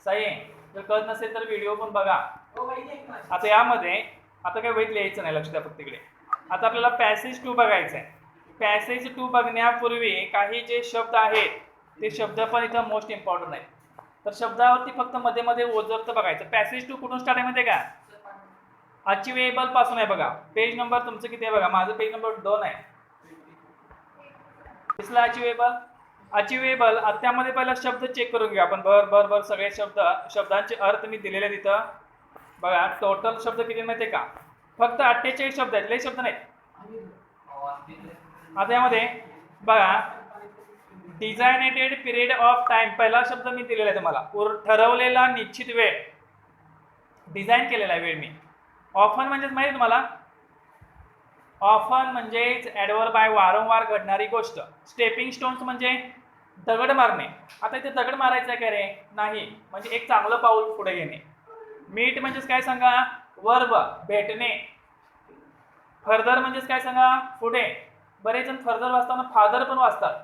सही आहे. जर कळत नसेल तर व्हिडिओ पण बघा. आता यामध्ये आता काय वहीत लिहायचं नाही, लक्ष द्या फक्त इकडे. आता आपल्याला पॅसेज 2 बघायचं आहे. पॅसेज 2 बघण्यापूर्वी काही जे शब्द आहेत ते शब्द पण इथं मोस्ट इम्पॉर्टंट आहेत. तर शब्दावरती फक्त मध्ये मध्ये ओझरतं बघायचं. पॅसेज 2 कुठून स्टार्ट आहे माहिती आहे का? अचिवेबल पासून आहे बघा. पेज नंबर तुमचं किती आहे बघा. माझं पेज नंबर 2 आहे. दिसला अचिवेबल? अचिवेबल. त्यामध्ये पहिला शब्द चेक करून घेऊ आपण. बर सगळे शब्दांचे अर्थ मी दिलेले तिथं बघा. टोटल शब्द किती माहिती आहे का? फक्त 48 शब्द आहेत, लई शब्द नाहीत. आता यामध्ये बघा, डिझायनेटेड पिरियड ऑफ टाइम पहिला शब्द मी दिलेला आहे तुम्हाला. ठरवलेला निश्चित वेळ, डिझाईन केलेला वेळ मी. ऑफन म्हणजेच माहिती आहे तुम्हाला? ऑफन म्हणजेच ॲडव्हर्ब बाय वारंवार घडणारी गोष्ट. स्टेपिंग स्टोन्स म्हणजे दगड मारणे. आता इथे दगड मारायचं आहे का रे? नाही, म्हणजे एक चांगलं पाऊल पुढे घेणे. मीट म्हणजेच काय सांगा? वर्ब, भेटणे. फर्दर म्हणजेच काय सांगा? पुढे. बरेच जण फर्दर वाचताना फादर पण वाचतात,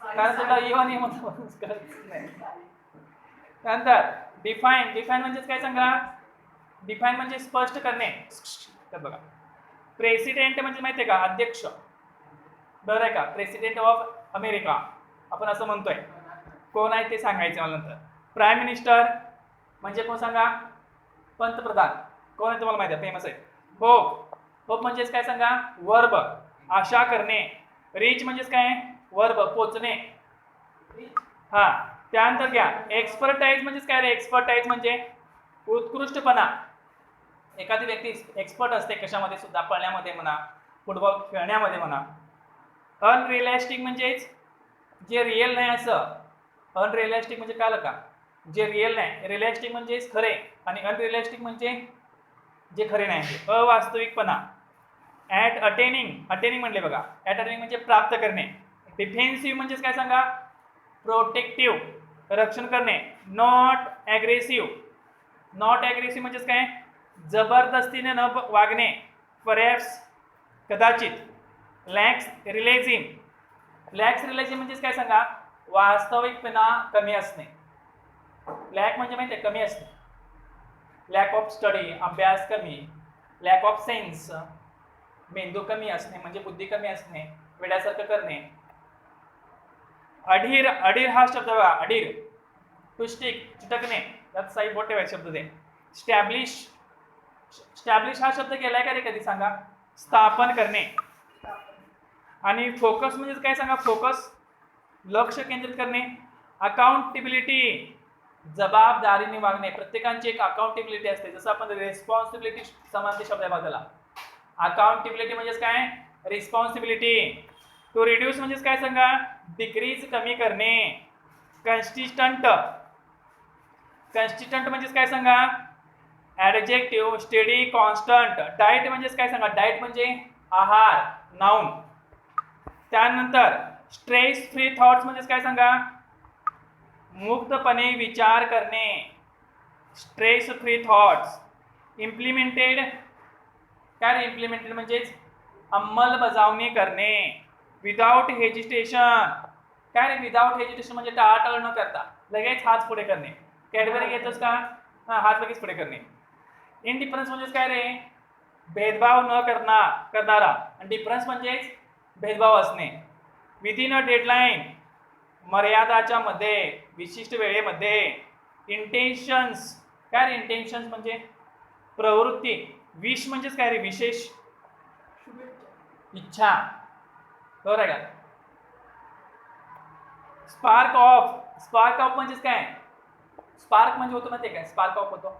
कारण त्याला इवन नाही. त्यानंतर डिफाईन. डिफाईन म्हणजेच काय सांगा? डिफाईन म्हणजे स्पष्ट करणे. तर बघा, प्रेसिडेंट म्हणजे माहिती आहे का? अध्यक्ष. बरं आहे का? प्रेसिडेंट ऑफ अमेरिका आपण असं म्हणतोय. कोण आहे ते सांगायचं मला नंतर. प्राईम मिनिस्टर म्हणजे कोण सांगा? पंतप्रधान. कोण आहे तुम्हाला माहिती आहे? फेमस आहे. होप. होप म्हणजेच काय सांगा? वर्ब, आशा करणे. रिच म्हणजेच काय? वर्ब, पोचणे. हा. त्यानंतर घ्या एक्सपर्टाईज. म्हणजेच काय रे? एक्सपर्टाईज म्हणजे उत्कृष्टपणा. एखादी व्यक्ती एक्सपर्ट असते कशामध्ये सुद्धा, पळण्यामध्ये म्हणा, फुटबॉल खेळण्यामध्ये म्हणा. अनरिअलिस्टिक म्हणजेच जे रिअल नाही असं. अनरिअलिस्टिक म्हणजे कळलं का? जे रिअल नाही. रिअलिस्टिक म्हणजे खरे आणि अनरिअलिस्टिक म्हणजे जे खरे नाही. अवास्तविकपणा. At attaining. अटेनिंग म्हणले बघा. ॲट अटेनिंग म्हणजे प्राप्त करणे. डिफेन्सिव्ह म्हणजेच काय सांगा? प्रोटेक्टिव्ह, रक्षण करणे. Not aggressive. नॉट ॲग्रेसिव्ह म्हणजेच काय? जबरदस्तीने न वागणे. परहॅप्स, कदाचित. लॅक्स रिलेझिम. लॅक्स रिलेझिम म्हणजेच काय सांगा? वास्तविकपणा कमी असणे. लॅक म्हणजे माहिती आहे? कमी असणे. लॅक ऑफ स्टडी, अभ्यास कमी. लॅक ऑफ सेन्स, मेंदू कमी असणे म्हणजे बुद्धी कमी असणे, वेड्यासारखं करणे. अधीर. अधीर हा शब्द बघा. अधीर, टू स्टिक, चिटकणे. त्यात साई बोट ठेवायचे शब्द ते. स्टॅब्लिश. स्टॅब्लिश हा शब्द केलाय का रे कधी सांगा? स्थापन करणे. आणि फोकस म्हणजे काय सांगा? फोकस, लक्ष केंद्रित करणे. अकाउंटेबिलिटी, जबाबदारीने वागणे. प्रत्येकाची एक अकाउंटेबिलिटी असते. जसं आपण रिस्पॉन्सिबिलिटी समानते शब्द आहे बघा. अकाउंटेबिलिटी म्हणजेच काय? रिस्पॉन्सिबिलिटी. टू रिड्यूस म्हणजेच काय सांगा? डिक्रीज, कमी करणे. कन्सिस्टंट. कन्सिस्टंट म्हणजेच काय सांगा? Adjective, steady, constant. डाएट म्हणजेच काय सांगा? डाएट म्हणजे आहार, नाउन. त्यानंतर स्ट्रेस फ्री थॉट्स म्हणजेच काय सांगा? मुक्तपणे विचार करणे. Stress free thoughts. इम्प्लिमेंटेड. काय रे? इम्प्लिमेंटेड म्हणजेच अंमलबजावणी करणे. Without hesitation. काय रे? विदाउट हेजिटेशन म्हणजे टाळाटाळ न करता लगेच हात पुढे करणे. कॅडबरी घेतोस का? हात लगेच पुढे करणे. इनडिफरन्स म्हणजेच काय रे? भेदभाव न करणारा. आणि डिफरन्स म्हणजेच भेदभाव असणे. विदिन अ डेडलाईन, मर्यादाच्या मध्ये, विशिष्ट वेळेमध्ये. इंटेन्शन्स. काय रे? इंटेन्शन्स म्हणजे प्रवृत्ती. विश म्हणजेच काय रे? विशेष इच्छा. बरोबर आहे का? Spark of. स्पार्क ऑफ म्हणजेच काय? स्पार्क म्हणजे होतो माहिती आहे काय? स्पार्क ऑफ होतो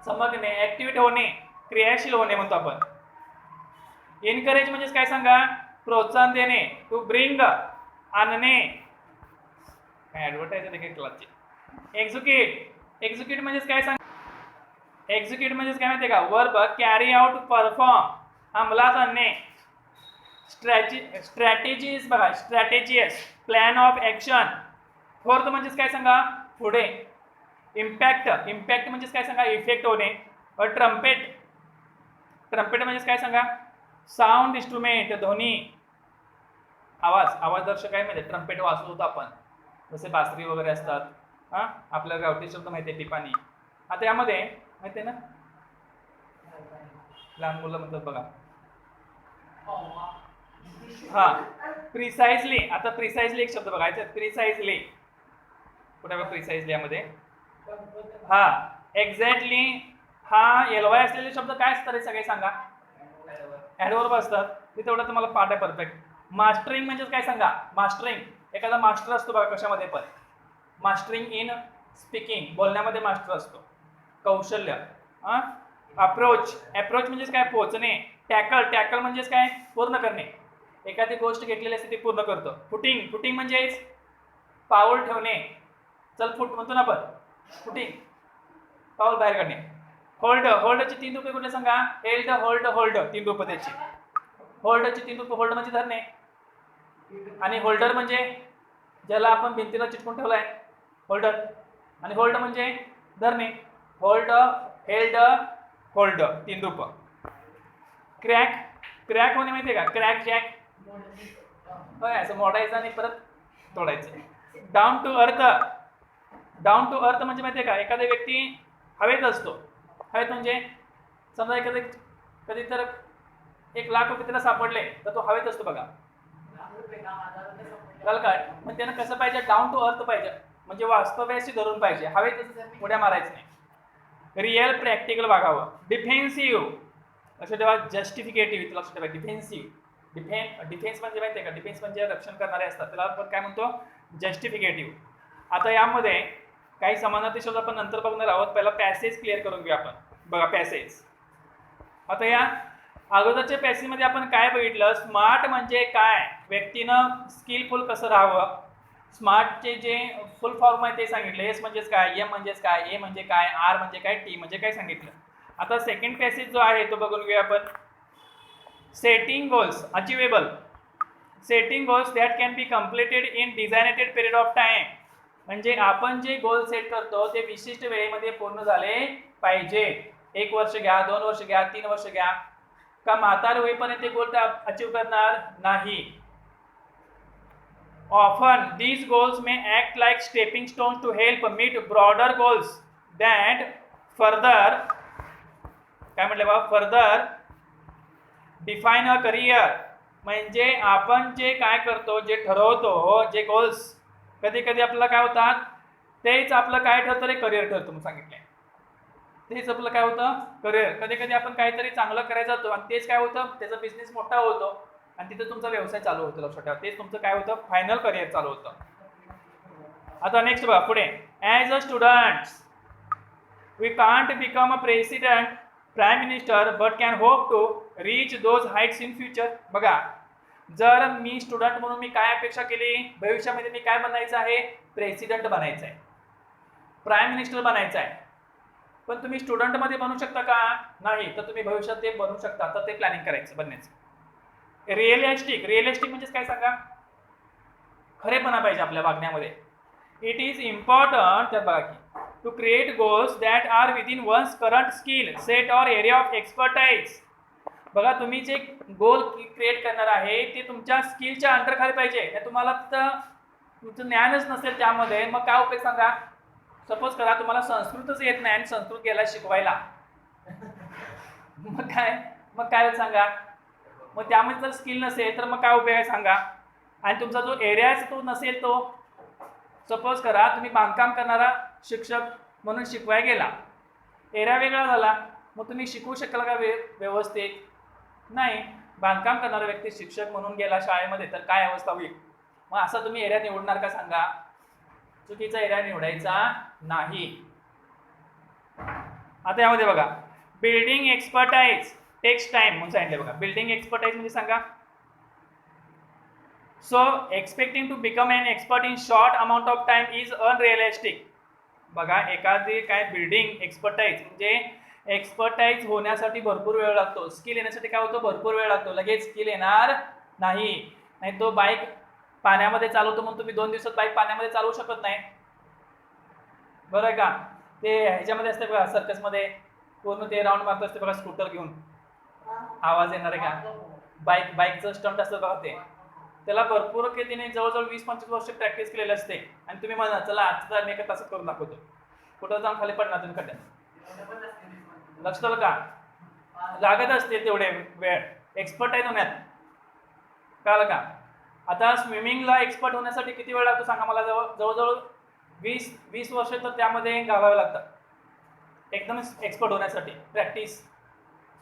चमकणे, ऍक्टिव्हिटी होणे, क्रियाशील होणे म्हणतो आपण. एनकरेज म्हणजेच काय सांगा? प्रोत्साहन देणे. टू ब्रिंग, आणणे. काय ऍडव्हर्टाइज देखील क्लासची. एक्झिक्यूट. एक्झिक्यूट म्हणजेच काय सांग? एक्झिक्यूट म्हणजेच काय माहिती आहे का? वर्ब, कॅरी आउट, परफॉर्म, अंमलात आणणे. स्ट्रॅटेजीज बघा. स्ट्रॅटेजियस, प्लॅन ऑफ ऍक्शन. फोर्थ म्हणजेच काय सांगा? पुढे. इम्पॅक्ट. इम्पॅक्ट म्हणजेच काय सांगा? इफेक्ट होणे. ट्रम्पेट. ट्रम्पेट म्हणजेच काय सांगा? साऊंड इन्स्ट्रुमेंट, ध्वनी, आवाज. आवाज दर्शक आहे म्हणजे ट्रम्पेट वाजवतो आपण, जसे बासरी वगैरे असतात. हा आपल्या गावठी शब्द माहिती आहे पिपाणी. आता यामध्ये माहिती आहे ना लहान मुलं म्हणतात बघा हा प्रिसाइजली. आता प्रिसाइजली एक शब्द बघायचा प्रिसाइजली कुठे बघा प्रिसाइजली यामध्ये हा एक्झॅक्टली हा एलवाय असलेले शब्द काय असतात रे सगळे सांगा. ऍडवर्ब असतात ते तेवढं तुम्हाला पाठ आहे परफेक्ट. मास्टरिंग म्हणजे काय सांगा. मास्टरिंग एखादा मास्टर असतो बघा कशामध्ये पण मास्टरिंग इन स्पीकिंग बोलण्यामध्ये मास्टर असतो कौशल्य. अप्रोच अप्रोच म्हणजेच काय पोहोचणे. टॅकल टॅकल म्हणजेच काय पूर्ण करणे. एखादी गोष्ट घेतलेली असते ती पूर्ण करतो. फुटिंग फुटिंग म्हणजेच पाऊल ठेवणे. चल फुट म्हणतो ना आपण फुटिंग पाऊल बाहेर काढणे. होल्ड होल्डचे 3 रूपे कुठले सांगा. हेल्ड होल्ड होल्ड 3 रूप त्याची. होल्डचे 3 रूप होल्ड म्हणजे धरणे आणि होल्डर म्हणजे ज्याला आपण भिंतीला चिटकून ठेवलाय होल्डर आणि होल्ड म्हणजे धरणे. होल्ड हेल्ड होल्ड 3 रूप. क्रॅक क्रॅक होणे माहितीये का. क्रॅक जॅक होय असं मोडायचं आणि परत तोडायचं. Down to earth down to earth म्हणजे माहितीये का एखादा व्यक्ती हवेत असतो. हवेत म्हणजे समजा एखादे कधी तर 1 लाख रुपये त्याला सापडले तर तो हवेत असतो बघा. कळलं काय. पण त्यानं कसं पाहिजे डाऊन टू अर्थ पाहिजे म्हणजे वास्तव्याशी धरून पाहिजे. हवेत उड्या मारायचं नाही. रिअल प्रॅक्टिकल वागावं. डिफेन्सिव्ह लक्षात ठेवा. जस्टिफिकेटिव्ह लक्षात ठेवा. डिफेन्सिव्ह डिफेन्स म्हणजे माहिती आहे का डिफेन्स म्हणजे रक्षण करणारे असतात त्याला आपण काय म्हणतो जस्टिफिकेटिव्ह. आता यामध्ये काही समानार्थी शब्द आपण नंतर बघणार आहोत. पहिला पॅसेज क्लिअर करून घेऊ आपण. बघा पॅसेज. आता या अगोदरच्या पॅसेजमध्ये आपण काय बघितलं. स्मार्ट म्हणजे काय व्यक्तीनं स्किलफुल कसं राहावं. स्मार्टचे जे फुल फॉर्म आहे ते सांगितले. एस म्हणजेच काय एम म्हणजेच काय ए म्हणजे काय आर म्हणजे काय टी म्हणजे काय सांगितलं. आता सेकंड पॅसेज जो आहे तो बघून घेऊया आपण. Setting goals achievable. Setting goals that can be completed in designated period of time. म्हणजे आपण जे गोल सेट करतो ते विशिष्ट वेळेमध्ये पूर्ण झाले पाहिजे. 1 वर्ष घ्या 2 वर्ष घ्या 3 वर्ष घ्या का म्हातार होईपर्यंत ते गोल अचीव करणार नाही. Often these goals may act like stepping stones to help meet broader goals that further काय म्हटलं बा further define a career. म्हणजे आपण जे काय करतो जे ठरवतो जे गोल्स कधी कधी आपल्याला काय होतात तेच आपलं काय ठरतं रे करिअर ठरतं म्हणून सांगितलंय. तेच आपलं काय होतं करिअर. कधी कधी आपण काहीतरी चांगलं करायला जातो आणि तेच काय होतं त्याचा बिझनेस मोठा होतो आणि तिथे तुमचा व्यवसाय चालू होतो. लक्षात ठेवा तेच तुमचं काय होतं फायनल करिअर चालू होतं. आता नेक्स्ट बघा पुढे. As a student we can't become a president prime minister but can hope to reach those heights in future. बघा जर मी स्टुडंट म्हणून मी काय अपेक्षा केली भविष्यामध्ये मी काय बनायचं आहे प्रेसिडेंट बनायचं आहे प्राईम मिनिस्टर बनायचं आहे. पण तुम्ही स्टुडंटमध्ये बनू शकता का नाही तर तुम्ही भविष्यात ते बनू शकता. तर ते प्लॅनिंग करायचं बनण्याचं. रिअलिस्टिक रिअलिस्टिक म्हणजेच काय सांगा खरेपणा पाहिजे आपल्या वागण्यामध्ये. इट इज इम्पॉर्टंट त्यात बघा की to create goals that are within one's current skill set or area of expertise. बघा तुम्ही जे गोल क्रिएट करणार आहे ते तुमच्या स्किलच्या अंडर खाली पाहिजे. तुम्हाला तर तुमचं ज्ञानच नसेल त्यामध्ये मग काय उपयोग सांगा. सपोज करा तुम्हाला संस्कृतच येत नाही आणि संस्कृत गेला शिकवायला मग काय सांगा. मग त्यामध्ये जर स्किल नसेल तर मग काय उपयोग आहे सांगा. आणि तुमचा जो एरिया आहे तो नसेल तो सपोज करा तुम्ही बांधकाम करणारा शिक्षक म्हणून शिकवायला गेला एरिया वेगळा झाला मग तुम्ही शिकवू शकाल का व्यवस्थित नाही. बांधकाम करणारा व्यक्ती शिक्षक म्हणून गेला शाळेमध्ये तर काय अवस्था होईल. मग असा तुम्ही एरिया निवडणार का सांगा. चुकीचा एरिया निवडायचा नाही. आता यामध्ये बघा बिल्डिंग एक्सपर्टाईज टेक्स टाइम म्हणून सांगितलं बघा. बिल्डिंग एक्सपर्टाईज म्हणजे सांगा so expecting to become an expert in short amount of time is unrealistic. बघा एखादी काय बिल्डिंग एक्सपर्टाईज म्हणजे एक्सपर्टाईज होण्यासाठी भरपूर वेळ लागतो. स्किल येण्यासाठी काय होतं भरपूर वेळ लागतो. लगेच स्किल येणार नाही. नाही तो बाईक पाण्यामध्ये चालवतो म्हणून तुम्ही 2 दिवसात बाईक पाण्यामध्ये चालवू शकत नाही. बरं आहे का. ते ह्याच्यामध्ये असते बघा सर्कसमध्ये पूर्ण ते राऊंड मारत असते बघा स्कूटर घेऊन आवाज येणार आहे का. बाईकचं स्टंट असतं बघा ते त्याला भरपूर तिने जवळजवळ 20-25 वर्ष प्रॅक्टिस केलेली असते आणि तुम्ही म्हणा चला आजचा मी एका तासात करून दाखवतो, कुठं जाऊन खाली पडणार तुम्ही खड्ड्यात. लक्ष का लागत असते तेवढे वेळ एक्सपर्ट आहे होण्यात, कळलं का? आता स्विमिंगला एक्सपर्ट होण्यासाठी किती वेळ लागतो सांगा मला? जवळजवळ 20 वर्ष तर त्यामध्ये घालावे लागतात एकदम एक्सपर्ट होण्यासाठी. प्रॅक्टिस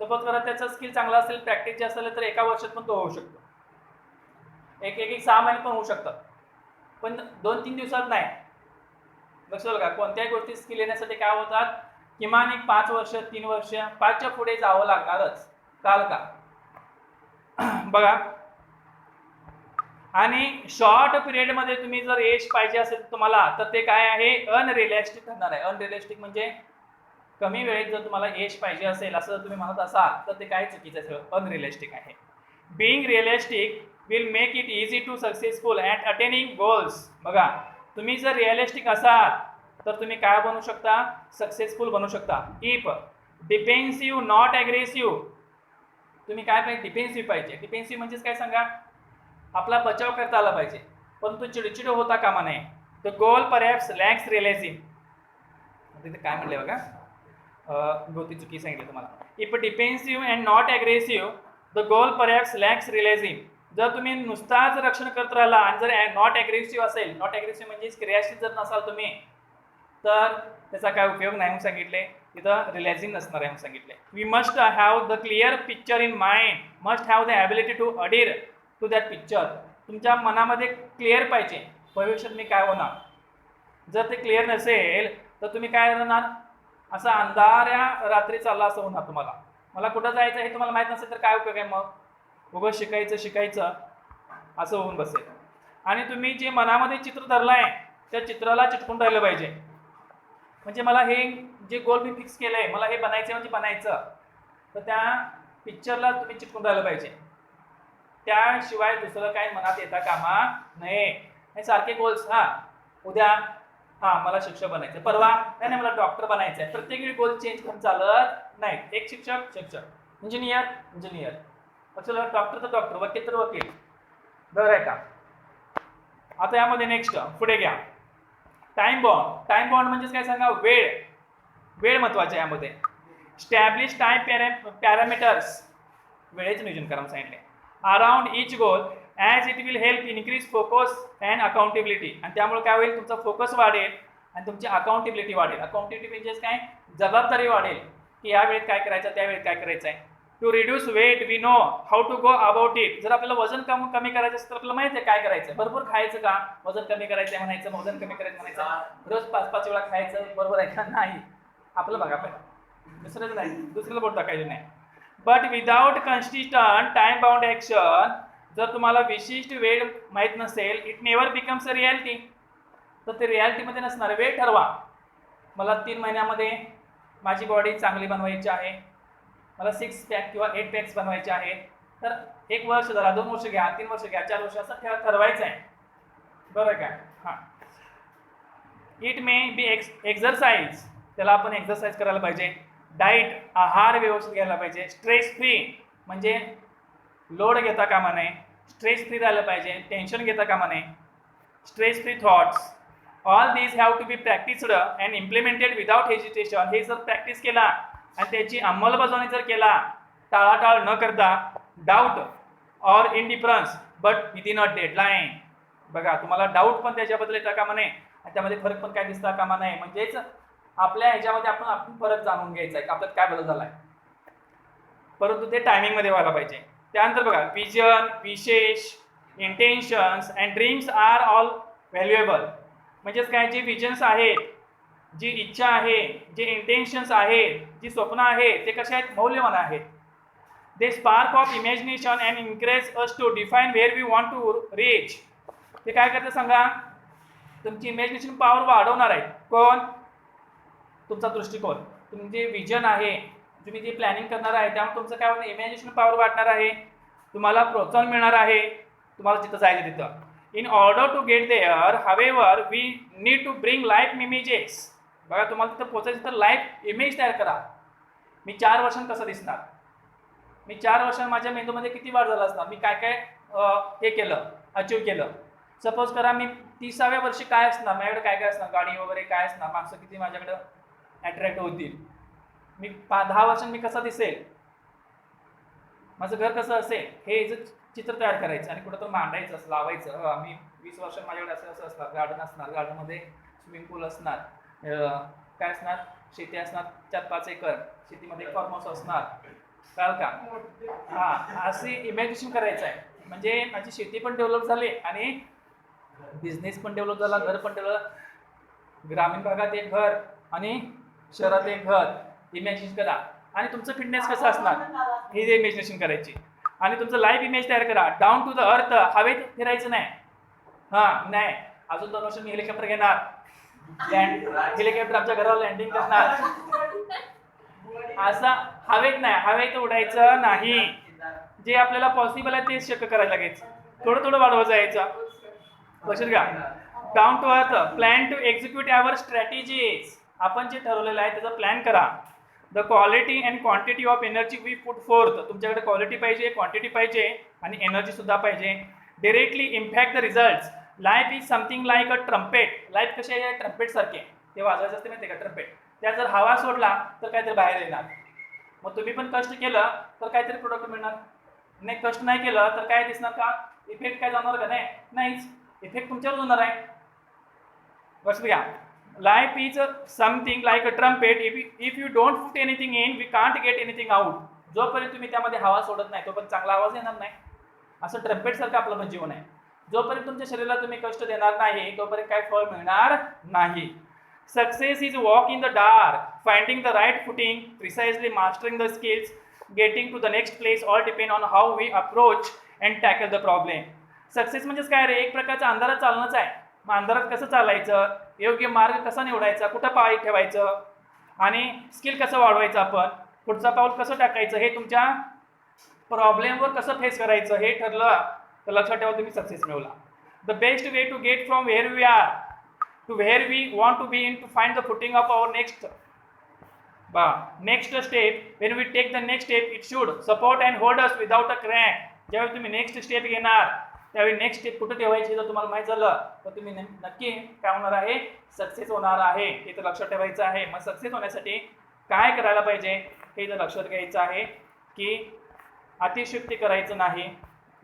सपोज करा त्याचा स्किल चांगला असेल, प्रॅक्टिस जास्त असेल तर एका वर्षात पण तो होऊ शकतो. एक 6 महिने पण होऊ शकतात, पण 2-3 दिवसात नाही. लक्षात का? कोणत्याही गोष्टी स्किल येण्यासाठी काय होतात, किमान एक 5 वर्ष 3 वर्ष 5च्या पुढे जावं लागणारच, काल का? बघा, आणि शॉर्ट पिरियड मध्ये तुम्ही जर यश पाहिजे असेल तुम्हाला तर ते काय आहे, अनरिअलिस्टिक ठरणार आहे. अनरिअलिस्टिक म्हणजे कमी वेळेत जर तुम्हाला यश पाहिजे असेल असं जर तुम्ही म्हणत असाल तर ते काय चुकीचं आहे, अनरिअलिस्टिक आहे. Being realistic will make it easy to successful at attaining goals. बघा, तुम्ही जर रिअलिस्टिक असाल तर तुम्ही काय बनू शकता, सक्सेसफुल बनू शकता. इफ डिफेन्सिव्ह नॉट ॲग्रेसिव्ह, तुम्ही काय पाहिजे, डिफेन्सिव्ह पाहिजे. डिफेन्सिव्ह म्हणजेच काय सांगा, आपला बचाव करता आला पाहिजे परंतु चिडचिड होता कामा नये. The goal perhaps lacks realising, तिथे काय म्हणले बघा, गोती चुकी सांगितली तुम्हाला. If defensive and not aggressive the goal perhaps lacks realising. जर तुम्ही नुसताच रक्षण करत राहिला आणि जर नॉट ॲग्रेसिव्ह असेल, नॉट ॲग्रेसिव्ह म्हणजे क्रियाशील जर नसाल तुम्ही तर त्याचा काय उपयोग नाही म्हणून सांगितले. तिथं रिअलायझिंग नसणार आहे म्हणून सांगितले. We must have the clear picture in mind, must have the ability to adhere to that picture. तुमच्या मनामध्ये क्लिअर पाहिजे भविष्यात मी काय होणार. जर ते क्लिअर नसेल तर तुम्ही काय होणार, असं अंधाऱ्या रात्री चालला असं होणार तुम्हाला. मला कुठं जायचं हे तुम्हाला माहीत नसेल तर काय उपयोग आहे मग, उगं शिकायचं असं होऊन बसेल. आणि तुम्ही जे मनामध्ये चित्र धरलं आहे त्या चित्राला चिटकून राहिलं पाहिजे. म्हणजे मला हे जे गोल मी फिक्स केलं आहे, मला हे बनायचं म्हणजे बनायचं, तर त्या पिक्चरला तुम्ही चिटकून राहिलं पाहिजे. त्याशिवाय दुसरं काय मनात येता कामा नये. हे सारखे गोल्स, उद्या मला शिक्षक बनायचं, परवा नाही मला डॉक्टर बनायचं आहे, प्रत्येक वेळी गोल चेंज करून चालत नाही. एक शिक्षक, इंजिनियर, डॉक्टर तर डॉक्टर, वकील तर वकील, बरोबर आहे का? आता यामध्ये नेक्स्ट पुढे घ्या, टाइम बॉन्ड. टाइम बॉन्ड म्हणजे काय सांगा, वेळ महत्वाचे यामध्ये. स्टॅब्लिश टाइम पॅरामीटर्स, वेळेचे नियोजन करा सांगितले around each goal as it will help increase focus and accountability. आणि त्यामुळे काय होईल, तुमचा फोकस वाढेल आणि तुमची अकाउंटेबिलिटी वाढेल. अकाउंटेबिलिटी म्हणजेच काय, जबाबदारी वाढेल की या वेळेत काय करायचं, त्या वेळेत काय करायचं आहे. To reduce weight we know how to go about it. जर आपल्याला वजन कमी करायचं असेल तर आपल्याला माहिती आहे काय करायचं. भरपूर खायचं का, वजन कमी करायचं आहे म्हणायचं, वजन कमी करायचं म्हणायचं, रोज 5-5 वेळा खायचं, बरोबर आहे का? नाही, आपलं बघा पाहिजे, दुसरंच नाही, दुसऱ्याला बोट टाकायचं नाही. But without consistent time bound action, जर तुम्हाला विशिष्ट वेळ माहीत नसेल, it never becomes a reality. तर ते रियालिटीमध्ये नसणार. वेळ ठरवा, मला 3 महिन्यामध्ये माझी बॉडी चांगली बनवायची आहे, मला 6 पॅक किंवा 8 पॅक्स बनवायचे आहेत, तर 1 वर्ष झाला, 2 वर्ष घ्या, 3 वर्ष घ्या, 4 वर्ष, असं ठरवायचं आहे, बरोबर का? इट मे बी एक्झरसाइज, त्याला आपण एक्झरसाइज करायला पाहिजे. डाईट, आहार व्यवस्थित घ्यायला पाहिजे. स्ट्रेस फ्री म्हणजे लोड घेता कामा नये, स्ट्रेस फ्री राहिलं पाहिजे, टेन्शन घेता कामा नये. Stress free thoughts, all these have to be practised and implemented without hesitation. हे जर प्रॅक्टिस केला आणि त्याची अंमलबजावणी जर केला, टाळाटाळ न करता, doubt or indifference but within a deadline. बघा, तुम्हाला डाऊट पण त्याच्याबद्दल येता कामा नये आणि त्यामध्ये फरक पण काय दिसता कामा नये. म्हणजेच आपल्या ह्याच्यामध्ये आपण फरक जाणून घ्यायचा आहे की आपल्यात काय बदल झाला आहे, परंतु ते टायमिंगमध्ये व्हायला पाहिजे. त्यानंतर बघा, विजन, विशेष, intentions and dreams are all valuable. म्हणजेच काय, जे विजन्स आहेत, जी इच्छा आहे, जे इंटेन्शन्स आहेत, जी स्वप्न आहेत, ते कसे आहेत, मौल्यवान आहेत. They spark of imagination and encourage us to define where we want to reach. ते काय करते सांगा, तुमची इमॅजिनेशन पॉवर वाढवणार आहे. कोण? तुमचा दृष्टिकोन, तुमचे विजन आहे, तुम्ही जे प्लॅनिंग करणार आहे त्यामुळे तुमचं काय होतं, इमॅजिनेशन पॉवर वाढणार आहे, तुम्हाला प्रोत्साहन मिळणार आहे, तुम्हाला जिथं जायचं तिथं. In order to get there however we need to bring life images. बघा, तुम्हाला तिथं पोचायचं तर लाईफ इमेज तयार करा. मी 4 वर्षांत कसं दिसणार, मी 4 वर्षांत माझ्या मेंदूमध्ये किती वाढ झाला असणार, मी काय काय हे केलं, अचीव केलं. सपोज करा मी 30व्या वर्षी काय असणार, माझ्याकडे काय काय असणार, गाडी वगैरे काय असणार, माणसं किती माझ्याकडे अट्रॅक्ट होतील, मी 10 वर्षांनी मी कसा दिसेल, माझं घर कसं असेल, हे जर चित्र तयार करायचं आणि कुठं तर मांडायचं असं लावायचं. मी 20 वर्षांत माझ्याकडे असं असं असणार, गार्डन असणार, गार्डनमध्ये स्विमिंग पूल असणार, काय असणार, शेती असणार 4-5 एकर, शेतीमध्ये एक फार्म हाऊस असणार, कळलं का? हां, असे इमॅजिनेशन करायचं आहे. म्हणजे माझी शेती पण डेव्हलप झाली आणि बिझनेस पण डेव्हलप झाला, घर पण डेव्हलप, ग्रामीण भागात एक घर आणि शहरात एक घर. इमॅजिन करा. आणि तुमचं फिटनेस कसं असणार हे इमॅजिनेशन करायची. आणि तुमचं लाईफ इमेज तयार करा. डाऊन टू द अर्थ, हवेत फिरायचं नाही. हां, नाही, अजून 2 वर्ष मी हेलिकॉप्टर घेणार, हेलिकॉप्टर आमच्या घरावर लँडिंग करणार, असं हवेत नाही, हवेत उडायचं नाही. जे आपल्याला पॉसिबल आहे तेच शक्य करायला लागायचं, थोडं थोडं वाढवत जायचं. लक्षात घ्या. Down to earth, plan to execute our strategies. आपण जे ठरवलेलं आहे त्याचा प्लॅन करा. The quality and quantity of energy we put forth. तुमच्याकडे क्वालिटी पाहिजे, क्वांटिटी पाहिजे आणि एनर्जी सुद्धा पाहिजे. Directly impact the results. Life is something like a trumpet. Life कशी आहे, ट्रम्पेट सारखे. ते वाजवायचं असते माहिती आहे का, ट्रम्पेट. त्या जर हवा सोडला तर काहीतरी बाहेर येणार. मग तुम्ही पण कष्ट केलं तर काहीतरी प्रोडक्ट मिळणार. नाही, कष्ट नाही केलं तर काय दिसणार का, इफेक्ट काय जाणार का, नाहीच. इफेक्ट तुमच्यावर होणार आहे. लक्षात घ्या. Life is something like a trumpet. If you don't put anything in, we can't get anything out. जोपर्यंत तुम्ही त्यामध्ये हवा सोडत नाही तोपर्यंत चांगला आवाज येणार नाही. असं ट्रम्पेट सारखं आपलं पण जीवन आहे. जोपर्यंत तुमच्या शरीराला तुम्ही कष्ट देणार नाही तोपर्यंत काय फळ मिळणार नाही. Success is walk in the dark, finding the right footing, precisely mastering the skills, getting to the next place. All depend on how we approach and tackle the problem. Success म्हणजेच काय रे, एक प्रकारचं अंधारात चालणंच आहे. मग अंधारात कसं चालायचं, योग्य मार्ग कसा निवडायचा, कुठं पाय ठेवायचं आणि स्किल कसं वाढवायचं, आपण पुढचा पाऊल कसं टाकायचं, हे तुमच्या प्रॉब्लेमवर कसं फेस करायचं हे ठरलं तर लक्षात ठेवा तुम्ही सक्सेस मिळवला. The best way to get from where we are to where we want to be in to find the footing of our next step. When we take the next step it should support and hold us without a crack. ज्यावेळी तुम्ही next step घेणार त्यावेळी next step कुठं ठेवायची जर तुम्हाला माहीत झालं तर तुम्ही नक्की काय होणार आहे, सक्सेस होणार आहे. हे तर लक्षात ठेवायचं आहे. मग सक्सेस होण्यासाठी काय करायला पाहिजे हे तर लक्षात घ्यायचं आहे की अतिशयोक्ती करायचं नाही.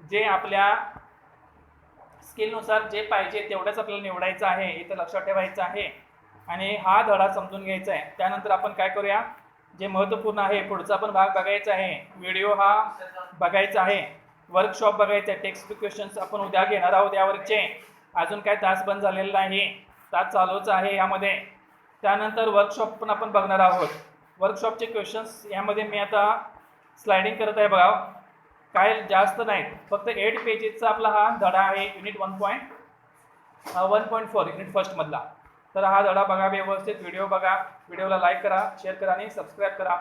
जे आपल्या स्किलनुसार जे पाहिजे तेवढंच आपल्याला निवडायचं आहे, हे तर लक्षात ठेवायचं आहे. आणि हा धडा समजून घ्यायचा आहे. त्यानंतर आपण काय करूया, जे महत्त्वपूर्ण आहे पुढचा पण भाग बघायचा आहे. व्हिडिओ हा बघायचा आहे, वर्कशॉप बघायचं आहे, टेक्स्ट क्वेश्चन्स आपण उद्या घेणार आहोत यावरचे. अजून काय तास बंद झालेला नाही, तास चालूच आहे यामध्ये. त्यानंतर वर्कशॉप पण आपण बघणार आहोत. वर्कशॉपचे क्वेश्चन्स यामध्ये मी आता स्लायडिंग करत आहे बघा. काय जास्त नाही, फक्त 8 पेजेसचा आपला हा धडा आहे. युनिट 1.4 युनिट फर्स्टमधला. तर हा धडा बघा व्यवस्थित, व्हिडिओ बघा, व्हिडिओला लाईक करा, शेअर करा आणि सबस्क्राईब करा.